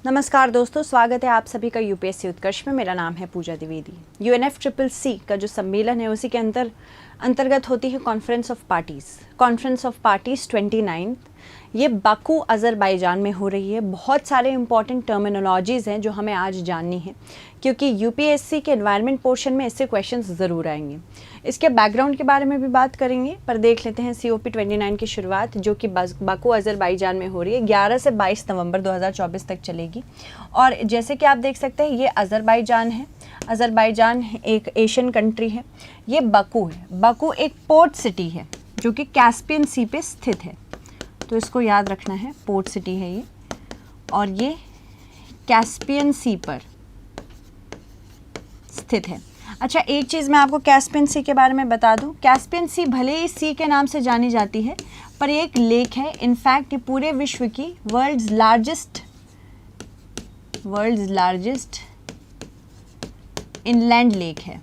नमस्कार दोस्तों, स्वागत है आप सभी का यूपीएससी उत्कर्ष में। मेरा नाम है पूजा द्विवेदी। UNFCCC का जो सम्मेलन है उसी के अंतर्गत होती है कॉन्फ्रेंस ऑफ पार्टीज़ 29। ये बाकू अज़रबैजान में हो रही है। बहुत सारे इंपॉर्टेंट टर्मिनोलॉजीज़ हैं जो हमें आज जाननी है, क्योंकि यूपीएससी के एनवायरनमेंट पोर्शन में इससे क्वेश्चंस ज़रूर आएंगे। इसके बैकग्राउंड के बारे में भी बात करेंगे, पर देख लेते हैं COP 29 की शुरुआत जो कि बाकू अज़रबैजान में हो रही है। 11 से 22 नवंबर 2024 तक चलेगी। और जैसे कि आप देख सकते हैं ये अज़रबैजान है। अज़रबैजान एक एशियन कंट्री है। ये बाकू है। बाकू एक पोर्ट सिटी है जो कि कैस्पियन सी पे स्थित है, तो इसको याद रखना है। पोर्ट सिटी है ये, और ये कैस्पियन सी पर स्थित है। अच्छा, एक चीज़ मैं आपको कैस्पियन सी के बारे में बता दूं। कैस्पियन सी भले ही सी के नाम से जानी जाती है, पर ये एक लेक है। इनफैक्ट ये पूरे विश्व की वर्ल्ड्स लार्जेस्ट इनलैंड लेक है।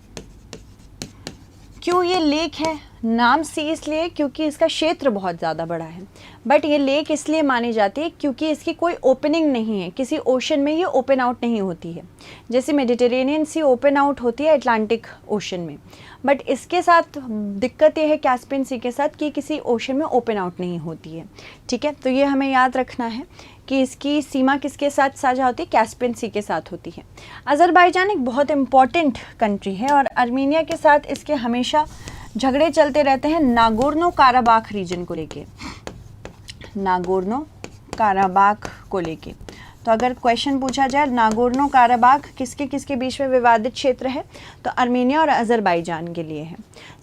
क्यों ये लेक है? नाम सी इसलिए क्योंकि इसका क्षेत्र बहुत ज़्यादा बड़ा है, बट ये लेक इसलिए मानी जाती है क्योंकि इसकी कोई ओपनिंग नहीं है। किसी ओशन में ये ओपन आउट नहीं होती है, जैसे मेडिटेरेनियन सी ओपन आउट होती है अटलांटिक ओशन में। बट इसके साथ दिक्कत ये है कैस्पियन सी के साथ कि किसी ओशन में ओपन आउट नहीं होती है। ठीक है, तो ये हमें याद रखना है कि इसकी सीमा किसके साथ साझा होती है? कैस्पियन सी के साथ होती है। अज़रबैजान एक बहुत इम्पॉर्टेंट कंट्री है और आर्मीनिया के साथ इसके हमेशा झगड़े चलते रहते हैं नागोर्नो काराबाख रीजन को लेके। नागोर्नो काराबाख को लेके तो अगर क्वेश्चन पूछा जाए नागोर्नो काराबाख किसके बीच में विवादित क्षेत्र है, तो आर्मीनिया और अज़रबैजान के लिए है।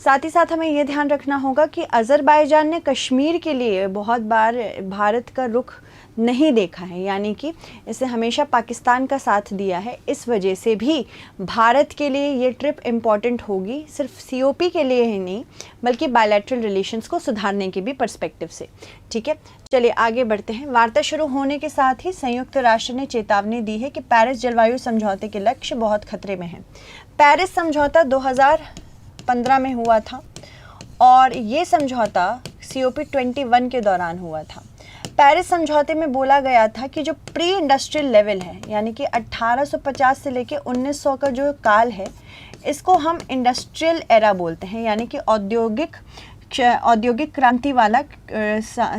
साथ ही साथ हमें ये ध्यान रखना होगा कि अज़रबैजान ने कश्मीर के लिए बहुत बार भारत का रुख नहीं देखा है, यानी कि इसे हमेशा पाकिस्तान का साथ दिया है। इस वजह से भी भारत के लिए ये ट्रिप इम्पॉर्टेंट होगी, सिर्फ COP के लिए ही नहीं बल्कि बायलैटरल रिलेशंस को सुधारने के भी पर्सपेक्टिव से। ठीक है, चलिए आगे बढ़ते हैं। वार्ता शुरू होने के साथ ही संयुक्त राष्ट्र ने चेतावनी दी है कि पेरिस जलवायु समझौते के लक्ष्य बहुत खतरे में हैं। पेरिस समझौता 2015 में हुआ था और ये समझौता COP 21 के दौरान हुआ था। पेरिस समझौते में बोला गया था कि जो प्री इंडस्ट्रियल लेवल है, यानी कि 1850 से लेके 1900 का जो काल है, इसको हम इंडस्ट्रियल एरा बोलते हैं, यानी कि औद्योगिक क्रांति वाला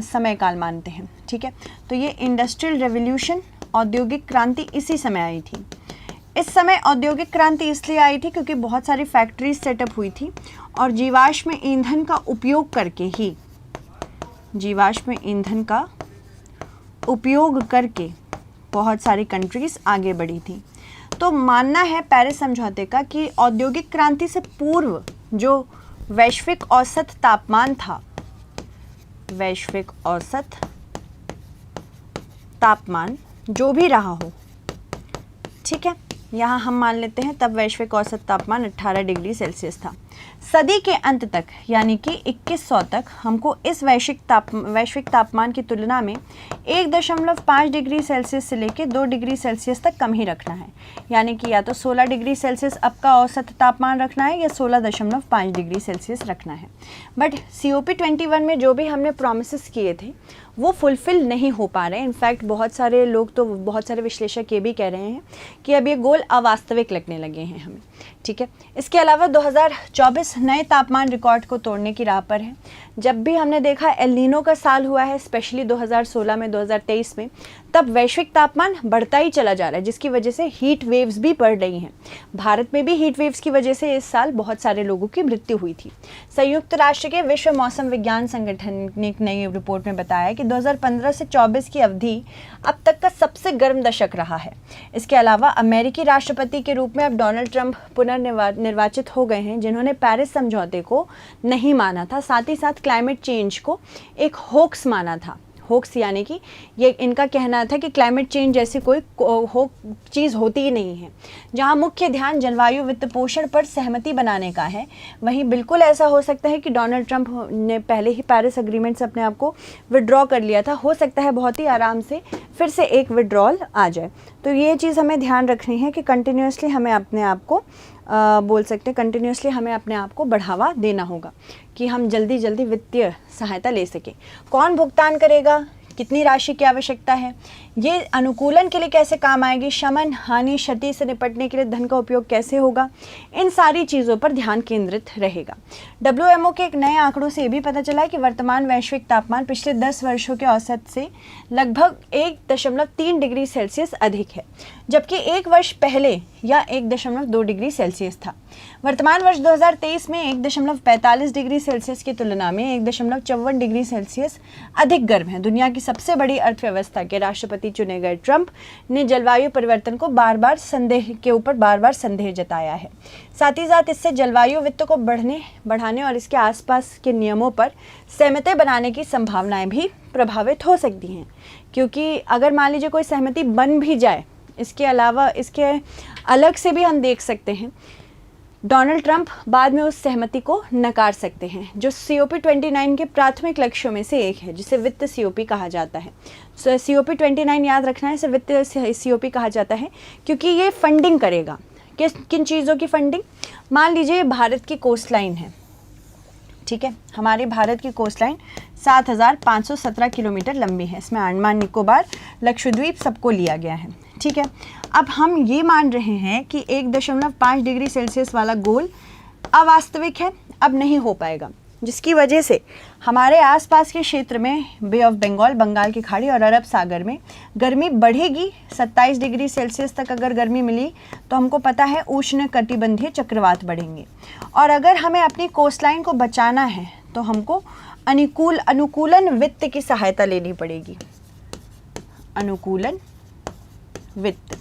समय काल मानते हैं। ठीक है, तो ये इंडस्ट्रियल रेवोल्यूशन, औद्योगिक क्रांति इसी समय आई थी। इस समय औद्योगिक क्रांति इसलिए आई थी क्योंकि बहुत सारी फैक्ट्रीज सेटअप हुई थी और जीवाश्म ईंधन का उपयोग करके बहुत सारी कंट्रीज आगे बढ़ी थी। तो मानना है पेरिस समझौते का कि औद्योगिक क्रांति से पूर्व जो वैश्विक औसत तापमान था, वैश्विक औसत तापमान जो भी रहा हो, ठीक है, यहाँ हम मान लेते हैं तब वैश्विक औसत तापमान 18 डिग्री सेल्सियस था। सदी के अंत तक यानी कि 2100 तक हमको इस वैश्विक तापमान की तुलना में 1.5 डिग्री सेल्सियस से लेकर 2 डिग्री सेल्सियस तक कम ही रखना है। यानी कि या तो 16 डिग्री सेल्सियस अब का औसत तापमान रखना है या 16.5 डिग्री सेल्सियस रखना है। बट COP 21 में जो भी हमने प्रॉमिसेस किए थे वो फुलफ़िल नहीं हो पा रहे हैं। इनफैक्ट बहुत सारे लोग, तो बहुत सारे विश्लेषक ये भी कह रहे हैं कि अब ये गोल अवास्तविक लगने लगे हैं हमें। ठीक है, इसके अलावा 2024 नए तापमान रिकॉर्ड को तोड़ने की राह पर है। जब भी हमने देखा एल नीनो का साल हुआ है, स्पेशली 2016 में, 2023 में, तब वैश्विक तापमान बढ़ता ही चला जा रहा है, जिसकी वजह से हीट वेव्स भी बढ़ रही हैं। भारत में भी हीट वेव्स की वजह से इस साल बहुत सारे लोगों की मृत्यु हुई थी। संयुक्त राष्ट्र के विश्व मौसम विज्ञान संगठन ने एक नई रिपोर्ट में बताया कि 2015 से 24 की अवधि अब तक का सबसे गर्म दशक रहा है। इसके अलावा अमेरिकी राष्ट्रपति के रूप में अब डोनाल्ड ट्रंप पुनर्निर्वाचित हो गए हैं, जिन्होंने पेरिस समझौते को नहीं माना था, साथ ही साथ क्लाइमेट चेंज को एक होक्स माना था। होक्स यानी कि ये इनका कहना था कि क्लाइमेट चेंज जैसी कोई चीज़ होती ही नहीं है। जहां मुख्य ध्यान जलवायु वित्त पोषण पर सहमति बनाने का है, वहीं बिल्कुल ऐसा हो सकता है कि डोनाल्ड ट्रंप ने पहले ही पेरिस एग्रीमेंट से अपने आप को विड्रॉ कर लिया था। हो सकता है बहुत ही आराम से फिर से एक विड्रॉल आ जाए। तो ये चीज़ हमें ध्यान रखनी है कि कंटिन्यूसली हमें अपने आप को कंटिन्यूसली हमें अपने आप को बढ़ावा देना होगा कि हम जल्दी वित्तीय सहायता ले सकें। कौन भुगतान करेगा? कितनी राशि की आवश्यकता है, ये अनुकूलन के लिए कैसे काम आएगी, शमन, हानि, क्षति से निपटने के लिए धन का उपयोग कैसे होगा, इन सारी चीज़ों पर ध्यान केंद्रित रहेगा। WMO के एक नए आंकड़ों से ये भी पता चला है कि वर्तमान वैश्विक तापमान पिछले 10 वर्षों के औसत से लगभग 1.3 डिग्री सेल्सियस अधिक है, जबकि एक वर्ष पहले या 1.2 डिग्री सेल्सियस था। वर्तमान वर्ष 2023 में 1.45 डिग्री सेल्सियस की तुलना में 1.54 डिग्री सेल्सियस अधिक गर्म है। दुनिया की सबसे बड़ी अर्थव्यवस्था के राष्ट्रपति चुने गए ट्रंप ने जलवायु परिवर्तन को बार बार संदेह जताया है। साथ ही साथ इससे जलवायु वित्त को बढ़ाने और इसके आसपास के नियमों पर सहमति बनाने की संभावनाएं भी प्रभावित हो सकती हैं, क्योंकि अगर मान लीजिए कोई सहमति बन भी जाए, इसके अलावा इसके अलग से भी हम देख सकते हैं डोनाल्ड ट्रंप बाद में उस सहमति को नकार सकते हैं, जो COP29 के प्राथमिक लक्ष्यों में से एक है, जिसे वित्त COP कहा जाता है। COP29 याद रखना है, इसे वित्त COP कहा जाता है, क्योंकि ये फंडिंग करेगा। किन चीज़ों की फंडिंग? मान लीजिए भारत की कोस्ट लाइन है, ठीक है, हमारे भारत की कोस्ट लाइन 7,517 किलोमीटर लंबी है। इसमें अंडमान निकोबार, लक्षद्वीप सबको लिया गया है, ठीक है। अब हम ये मान रहे हैं कि 1.5 डिग्री सेल्सियस वाला गोल अवास्तविक है, अब नहीं हो पाएगा, जिसकी वजह से हमारे आसपास के क्षेत्र में बे ऑफ बंगाल, बंगाल की खाड़ी और अरब सागर में गर्मी बढ़ेगी। 27 डिग्री सेल्सियस तक अगर गर्मी मिली तो हमको पता है उष्ण कटिबंधीय चक्रवात बढ़ेंगे। और अगर हमें अपनी कोस्टलाइन को बचाना है तो हमको अनुकूलन वित्त की सहायता लेनी पड़ेगी। अनुकूलन वित्त,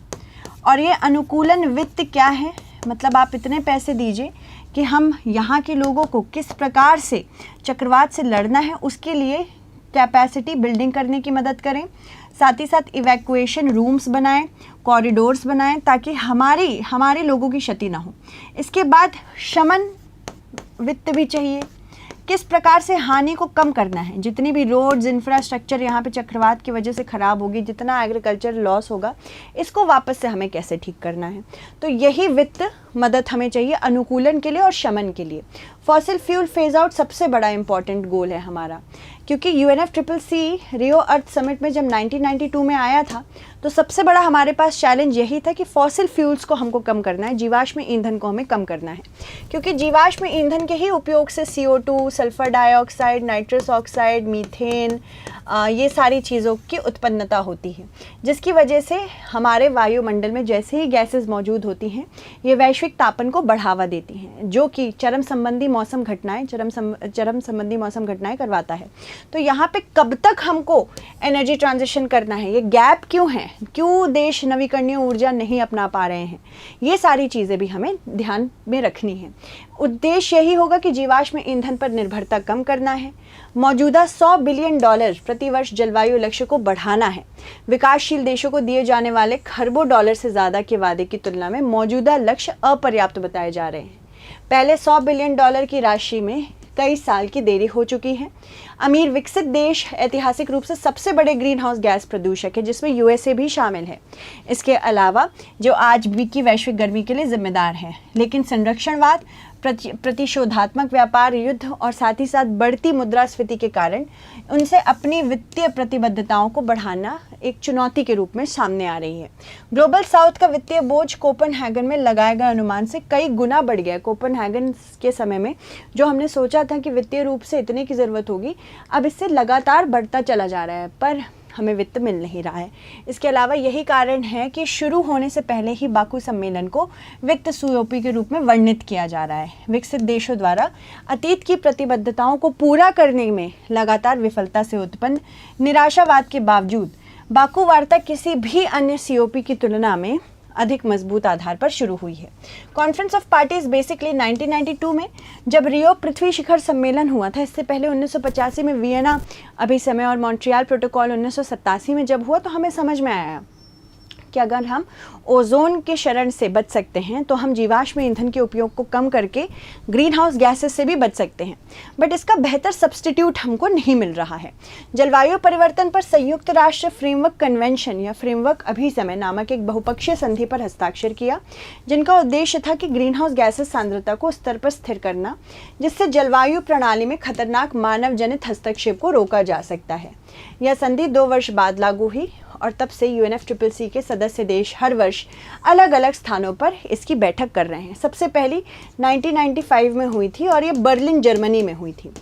और ये अनुकूलन वित्त क्या है? मतलब आप इतने पैसे दीजिए कि हम यहाँ के लोगों को किस प्रकार से चक्रवात से लड़ना है उसके लिए कैपेसिटी बिल्डिंग करने की मदद करें। साथ ही साथ इवैक्यूएशन रूम्स बनाएं, कॉरिडोर्स बनाएं, ताकि हमारे लोगों की क्षति ना हो। इसके बाद शमन वित्त भी चाहिए, किस प्रकार से हानि को कम करना है। जितनी भी रोड्स, इंफ्रास्ट्रक्चर यहाँ पे चक्रवात की वजह से ख़राब होगी, जितना एग्रीकल्चर लॉस होगा, इसको वापस से हमें कैसे ठीक करना है। तो यही वित्त मदद हमें चाहिए अनुकूलन के लिए और शमन के लिए। फॉसिल फ्यूल फेज आउट सबसे बड़ा इंपॉर्टेंट गोल है हमारा, क्योंकि UNFCCC रियो अर्थ समिट में जब 1992 में आया था तो सबसे बड़ा हमारे पास चैलेंज यही था कि फॉसिल फ्यूल्स को हमको कम करना है, जीवाश्म ईंधन को हमें कम करना है, क्योंकि जीवाश्म ईंधन के ही उपयोग से CO2, sulphur dioxide, nitrous oxide, methane, ये सारी चीज़ों की उत्पन्नता होती है, जिसकी वजह से हमारे वायुमंडल में जैसे ही गैसेस मौजूद होती हैं ये वैश्विक तापन को बढ़ावा देती हैं, जो कि चरम संबंधी मौसम घटनाएं करवाता है। तो यहाँ पे कब तक हमको एनर्जी ट्रांजिशन करना है, ये गैप क्यों है, क्यों देश नवीकरणीय ऊर्जा नहीं अपना पा रहे हैं, ये सारी चीज़ें भी हमें ध्यान में रखनी है। उद्देश्य यही होगा कि जीवाश्म ईंधन पर निर्भरता कम करना है, मौजूदा $100 बिलियन प्रतिवर्ष जलवायु लक्ष्य को बढ़ाना है। विकासशील देशों को दिए जाने वाले खरबों डॉलर से ज़्यादा के वादे की तुलना में मौजूदा लक्ष्य अपर्याप्त बताए जा रहे हैं। पहले $100 बिलियन की राशि में कई साल की देरी हो चुकी है। अमीर विकसित देश ऐतिहासिक रूप से सबसे बड़े ग्रीन हाउस गैस प्रदूषक है, जिसमें USA भी शामिल है। इसके अलावा जो आज भी की वैश्विक गर्मी के लिए जिम्मेदार है, लेकिन संरक्षणवाद, प्रतिशोधात्मक व्यापार, युद्ध और साथ ही साथ बढ़ती मुद्रास्फीति के कारण उनसे अपनी वित्तीय प्रतिबद्धताओं को बढ़ाना एक चुनौती के रूप में सामने आ रही है। ग्लोबल साउथ का वित्तीय बोझ कोपेनहेगन में लगाए गए अनुमान से कई गुना बढ़ गया। कोपेनहेगन के समय में जो हमने सोचा था कि वित्तीय रूप से इतने की ज़रूरत होगी, अब इससे लगातार बढ़ता चला जा रहा है, पर हमें वित्त मिल नहीं रहा है। इसके अलावा यही कारण है कि शुरू होने से पहले ही बाकू सम्मेलन को वित्त COP के रूप में वर्णित किया जा रहा है। विकसित देशों द्वारा अतीत की प्रतिबद्धताओं को पूरा करने में लगातार विफलता से उत्पन्न निराशावाद के बावजूद बाकू वार्ता किसी भी अन्य COP की तुलना में अधिक मजबूत आधार पर शुरू हुई है। कॉन्फ्रेंस ऑफ पार्टीज बेसिकली 1992 में जब रियो पृथ्वी शिखर सम्मेलन हुआ था, इससे पहले 1985 में वियना अभिसमय और मॉन्ट्रियल प्रोटोकॉल 1987 में जब हुआ, तो हमें समझ में आया कि अगर हम ओजोन के शरण से बच सकते हैं तो हम जीवाश्म ईंधन के उपयोग को कम करके ग्रीन हाउस गैसेस से भी बच सकते हैं, बट इसका बेहतर सब्स्टिट्यूट हमको नहीं मिल रहा है। जलवायु परिवर्तन पर संयुक्त राष्ट्र फ्रेमवर्क कन्वेंशन या फ्रेमवर्क अभिसमय नामक एक बहुपक्षीय संधि पर हस्ताक्षर किया, जिनका उद्देश्य था कि ग्रीन हाउस गैसेस सांद्रता को स्तर पर स्थिर करना, जिससे जलवायु प्रणाली में खतरनाक मानव जनित हस्तक्षेप को रोका जा सकता है। यह संधि 2 वर्ष बाद लागू हुई और तब से UNFCCC के सदस्य देश हर वर्ष अलग अलग स्थानों पर इसकी बैठक कर रहे हैं। सबसे पहली 1995 में हुई थी और ये बर्लिन जर्मनी में हुई थी।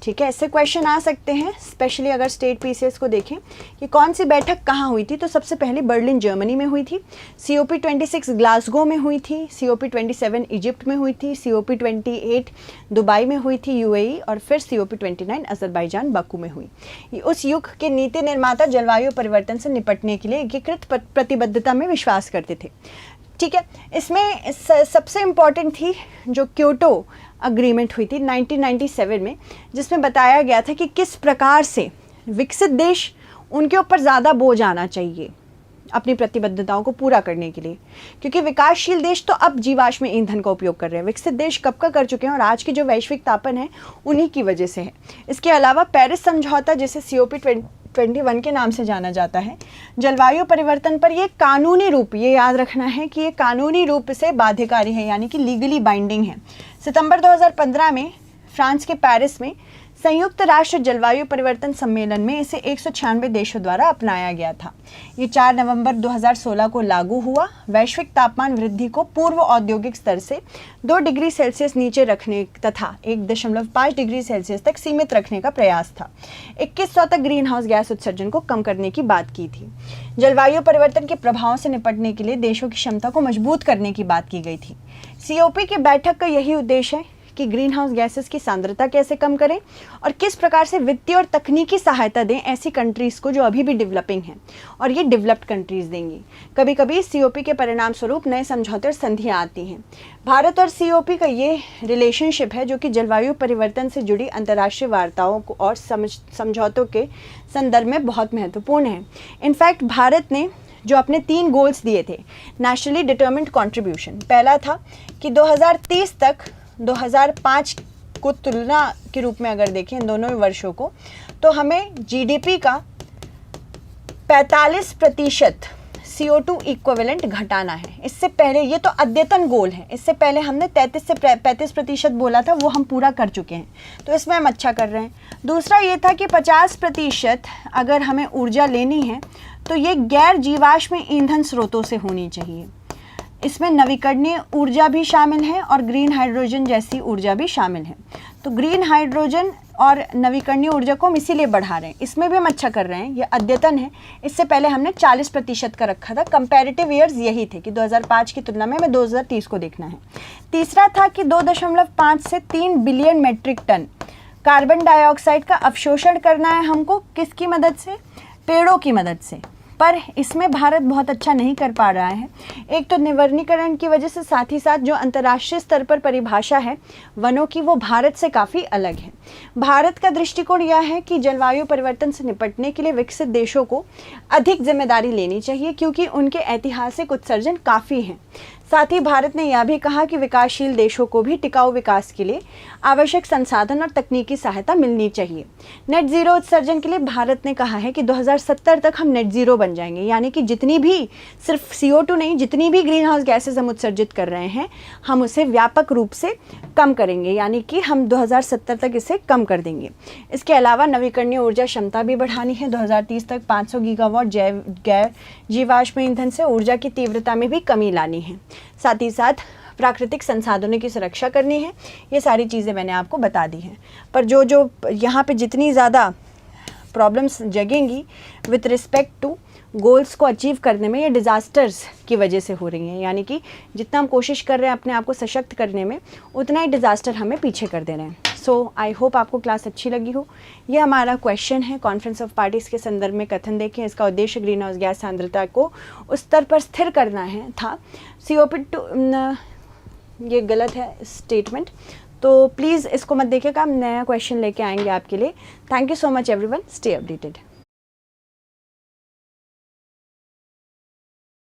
ठीक है, ऐसे क्वेश्चन आ सकते हैं, स्पेशली अगर स्टेट PCS को देखें कि कौन सी बैठक कहाँ हुई थी, तो सबसे पहले बर्लिन जर्मनी में हुई थी, COP26 ग्लासगो में हुई थी, COP27 इजिप्ट में हुई थी, COP28 दुबई में हुई थी UAE, और फिर COP29 अजरबैजान बाकू में हुई। उस युग के नीति निर्माता जलवायु परिवर्तन से निपटने के लिए एकीकृत प्रतिबद्धता में विश्वास करते थे। ठीक है, इसमें सबसे इम्पॉर्टेंट थी जो क्योटो अग्रीमेंट हुई थी 1997 में, जिसमें बताया गया था कि किस प्रकार से विकसित देश, उनके ऊपर ज़्यादा बोझ आना चाहिए अपनी प्रतिबद्धताओं को पूरा करने के लिए, क्योंकि विकासशील देश तो अब जीवाश्म ईंधन का उपयोग कर रहे हैं, विकसित देश कब का कर चुके हैं और आज की जो वैश्विक तापन है उन्हीं की वजह से है। इसके अलावा पेरिस समझौता, जिसे COP21 के नाम से जाना जाता है, जलवायु परिवर्तन पर ये कानूनी रूप, ये याद रखना है कि ये कानूनी रूप से बाध्यकारी है, यानी कि लीगली बाइंडिंग है। सितंबर 2015 में फ्रांस के पेरिस में संयुक्त राष्ट्र जलवायु परिवर्तन सम्मेलन में इसे 196 देशों द्वारा अपनाया गया था। ये 4 नवंबर 2016 को लागू हुआ। वैश्विक तापमान वृद्धि को पूर्व औद्योगिक स्तर से 2 डिग्री सेल्सियस नीचे रखने तथा 1.5 डिग्री सेल्सियस तक सीमित रखने का प्रयास था। 2100 तक ग्रीन हाउस गैस उत्सर्जन को कम करने की बात की थी। जलवायु परिवर्तन के प्रभावों से निपटने के लिए देशों की क्षमता को मजबूत करने की बात की गई थी। COP की बैठक का यही उद्देश्य है कि ग्रीन हाउस गैसेस की सांद्रता कैसे कम करें और किस प्रकार से वित्तीय और तकनीकी सहायता दें ऐसी कंट्रीज़ को जो अभी भी डेवलपिंग हैं, और ये डेवलप्ड कंट्रीज़ देंगी। कभी कभी COP के परिणाम स्वरूप नए समझौते और संधियाँ आती हैं। भारत और COP का ये रिलेशनशिप है जो कि जलवायु परिवर्तन से जुड़ी अंतर्राष्ट्रीय वार्ताओं को और समझौतों के संदर्भ में बहुत महत्वपूर्ण है। इनफैक्ट भारत ने जो अपने 3 गोल्स दिए थे, नेशनली डिटर्मिन्ड कॉन्ट्रीब्यूशन, पहला था कि 2030 तक 2005 को तुलना के रूप में अगर देखें इन दोनों वर्षों को, तो हमें GDP का 45% CO2 इक्विवेलेंट घटाना है। इससे पहले, ये तो अद्यतन गोल है, इससे पहले हमने 33 से 35% बोला था, वो हम पूरा कर चुके हैं, तो इसमें हम अच्छा कर रहे हैं। दूसरा ये था कि 50% अगर हमें ऊर्जा लेनी है तो ये गैर जीवाश्म ईंधन स्रोतों से होनी चाहिए। इसमें नवीकरणीय ऊर्जा भी शामिल है और ग्रीन हाइड्रोजन जैसी ऊर्जा भी शामिल है। तो ग्रीन हाइड्रोजन और नवीकरणीय ऊर्जा को हम इसीलिए बढ़ा रहे हैं, इसमें भी हम अच्छा कर रहे हैं, ये अद्यतन है। इससे पहले हमने 40% का रखा था। कंपैरेटिव ईयर्स यही थे कि 2005 की तुलना में हमें 2030 को देखना है। तीसरा था कि 2.5 से 3 billion metric ton carbon dioxide का अवशोषण करना है हमको। किसकी मदद से? पेड़ों की मदद से। पर इसमें भारत बहुत अच्छा नहीं कर पा रहा है। एक तो निवर्णीकरण की वजह से, साथ ही साथ जो अंतर्राष्ट्रीय स्तर पर परिभाषा है वनों की, वो भारत से काफ़ी अलग है। भारत का दृष्टिकोण यह है कि जलवायु परिवर्तन से निपटने के लिए विकसित देशों को अधिक जिम्मेदारी लेनी चाहिए, क्योंकि उनके ऐतिहासिक उत्सर्जन काफ़ी हैं। साथ ही भारत ने यह भी कहा कि विकासशील देशों को भी टिकाऊ विकास के लिए आवश्यक संसाधन और तकनीकी सहायता मिलनी चाहिए। नेट ज़ीरो उत्सर्जन के लिए भारत ने कहा है कि 2070 तक हम नेट ज़ीरो बन जाएंगे, यानी कि जितनी भी, सिर्फ CO2 नहीं, जितनी भी ग्रीन हाउस गैसेज हम उत्सर्जित कर रहे हैं हम उसे व्यापक रूप से कम करेंगे, यानी कि हम 2070 तक इसे कम कर देंगे। इसके अलावा नवीकरणीय ऊर्जा क्षमता भी बढ़ानी है। 2030 तक 500 गीगावाट गैर जीवाश्म ईंधन से ऊर्जा की तीव्रता में भी कमी लानी है। साथ ही साथ प्राकृतिक संसाधनों की सुरक्षा करनी है। ये सारी चीज़ें मैंने आपको बता दी हैं। पर जो यहाँ पे जितनी ज़्यादा प्रॉब्लम्स जगेंगी विथ रिस्पेक्ट टू गोल्स को अचीव करने में, ये डिज़ास्टर्स की वजह से हो रही हैं। यानी कि जितना हम कोशिश कर रहे हैं अपने आप को सशक्त करने में, उतना ही डिज़ास्टर हमें पीछे कर दे रहे हैं। सो आई होप आपको क्लास अच्छी लगी हो। ये हमारा क्वेश्चन है, कॉन्फ्रेंस ऑफ पार्टीज़ के संदर्भ में कथन देखें। इसका उद्देश्य ग्रीन हाउस गैस सांद्रता को उस स्तर पर स्थिर करना है था। COP2 ये गलत है स्टेटमेंट, तो प्लीज़ इसको मत देखिएगा। हम नया क्वेश्चन लेके आएंगे आपके लिए। Thank you so much everyone, stay updated.